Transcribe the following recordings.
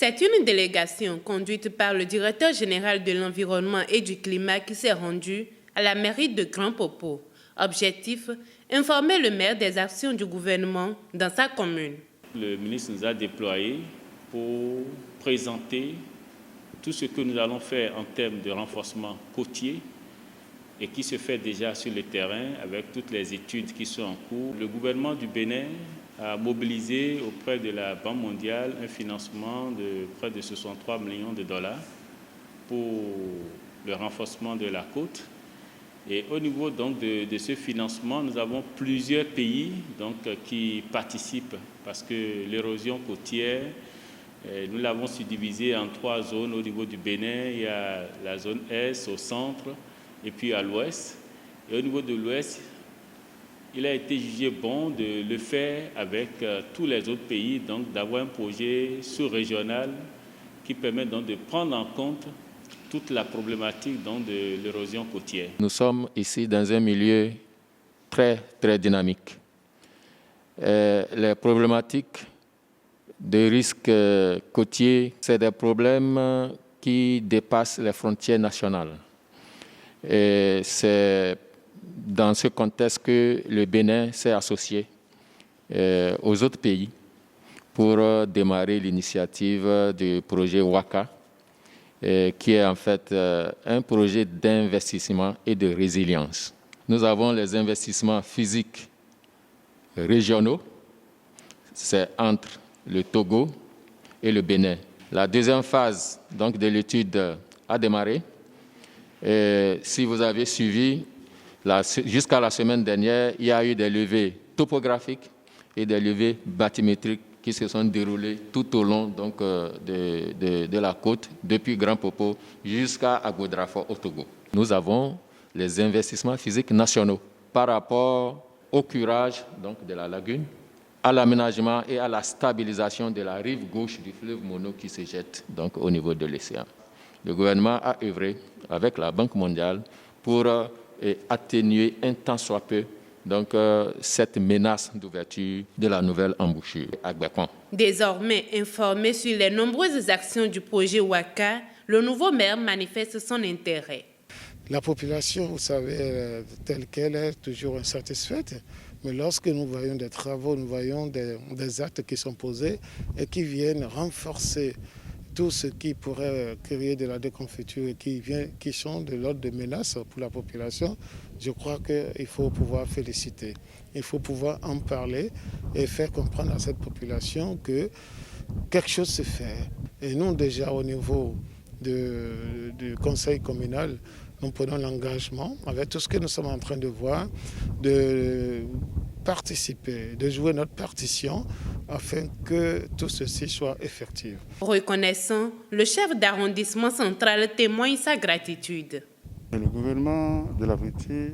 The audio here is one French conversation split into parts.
C'est une délégation conduite par le directeur général de l'environnement et du climat qui s'est rendue à la mairie de Grand Popo. Objectif, informer le maire des actions du gouvernement dans sa commune. Le ministre nous a déployés pour présenter tout ce que nous allons faire en termes de renforcement côtier et qui se fait déjà sur le terrain avec toutes les études qui sont en cours. Le gouvernement du Bénin a mobilisé auprès de la Banque mondiale un financement de près de 63 millions de dollars pour le renforcement de la côte. Et au niveau donc de ce financement, nous avons plusieurs pays qui participent parce que l'érosion côtière, nous l'avons subdivisée en 3 zones au niveau du Bénin. Il y a la zone Est au centre et puis à l'ouest. Et au niveau de l'ouest, il a été jugé bon de le faire avec tous les autres pays, donc d'avoir un projet sous-régional qui permet donc de prendre en compte toute la problématique donc, de l'érosion côtière. Nous sommes ici dans un milieu très, très dynamique. Les problématiques de risques côtiers, c'est des problèmes qui dépassent les frontières nationales. Et c'est dans ce contexte que le Bénin s'est associé aux autres pays pour démarrer l'initiative du projet WACA, qui est en fait un projet d'investissement et de résilience. Nous avons les investissements physiques régionaux, c'est entre le Togo et le Bénin. La deuxième phase donc, de l'étude a démarré. Et si vous avez suivi, jusqu'à la semaine dernière, il y a eu des levées topographiques et des levées bathymétriques qui se sont déroulées tout au long donc, de la côte, depuis Grand Popo jusqu'à Agodrafo au Togo. Nous avons les investissements physiques nationaux par rapport au curage donc, de la lagune, à l'aménagement et à la stabilisation de la rive gauche du fleuve Mono qui se jette donc, au niveau de l'océan. Le gouvernement a œuvré avec la Banque mondiale pour atténuer un tant soit peu donc, cette menace d'ouverture de la nouvelle embouchure à Gbekon. Désormais informé sur les nombreuses actions du projet WACA, le nouveau maire manifeste son intérêt. La population, vous savez, telle qu'elle est, toujours insatisfaite. Mais lorsque nous voyons des travaux, nous voyons des actes qui sont posés et qui viennent renforcer tout ce qui pourrait créer de la déconfiture et qui sont de l'ordre de menace pour la population, je crois qu'il faut pouvoir féliciter. Il faut pouvoir en parler et faire comprendre à cette population que quelque chose se fait. Et nous, déjà au niveau du conseil communal, nous prenons l'engagement, avec tout ce que nous sommes en train de voir, de participer, de jouer notre partition afin que tout ceci soit effectif. Reconnaissant, le chef d'arrondissement central témoigne sa gratitude. Le gouvernement de la Vérité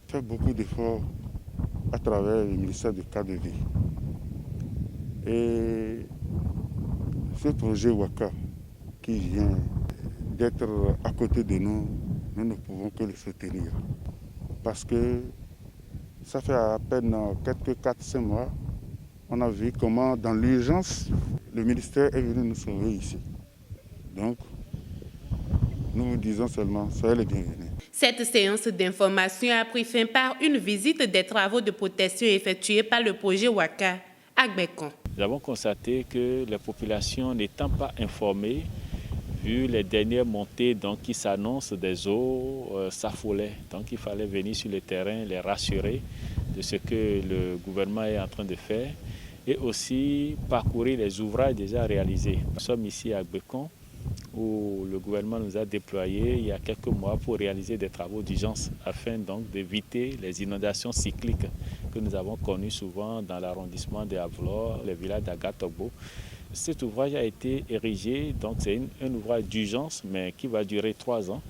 fait beaucoup d'efforts à travers le ministère du cadre de vie. Et ce projet WACA qui vient d'être à côté de nous, nous ne pouvons que le soutenir. Parce que ça fait à peine quelques 4-5 mois, on a vu comment dans l'urgence, le ministère est venu nous sauver ici. Donc, nous vous disons seulement, soyez les bienvenus. Cette séance d'information a pris fin par une visite des travaux de protection effectués par le projet WACA à Gbekon. Nous avons constaté que les populations n'étant pas informées, vu les dernières montées donc, qui s'annoncent des eaux, s'affolaient. Donc il fallait venir sur le terrain, les rassurer de ce que le gouvernement est en train de faire et aussi parcourir les ouvrages déjà réalisés. Nous sommes ici à Gbekon où le gouvernement nous a déployés il y a quelques mois pour réaliser des travaux d'urgence afin donc d'éviter les inondations cycliques que nous avons connues souvent dans l'arrondissement de Avlor, les villages d'Agatogbo. Cet ouvrage a été érigé, donc c'est un ouvrage d'urgence, mais qui va durer 3 ans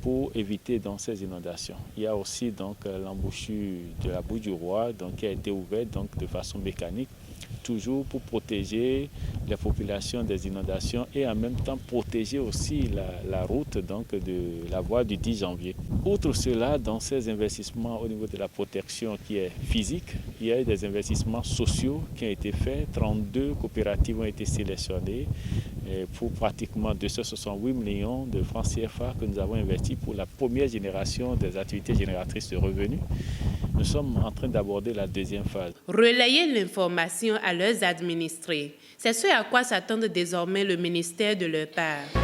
pour éviter donc, ces inondations. Il y a aussi donc l'embouchure de la Bouche du Roi donc, qui a été ouverte donc, de façon mécanique toujours pour protéger les populations des inondations et en même temps protéger aussi la route donc, de la voie du 10 janvier. Outre cela, dans ces investissements au niveau de la protection qui est physique, il y a eu des investissements sociaux qui ont été faits. 32 coopératives ont été sélectionnées pour pratiquement 268 millions de francs CFA que nous avons investis pour la première génération des activités génératrices de revenus. Nous sommes en train d'aborder la deuxième phase. Relayer l'information à leurs administrés, c'est ce à quoi s'attend désormais le ministère de leur part.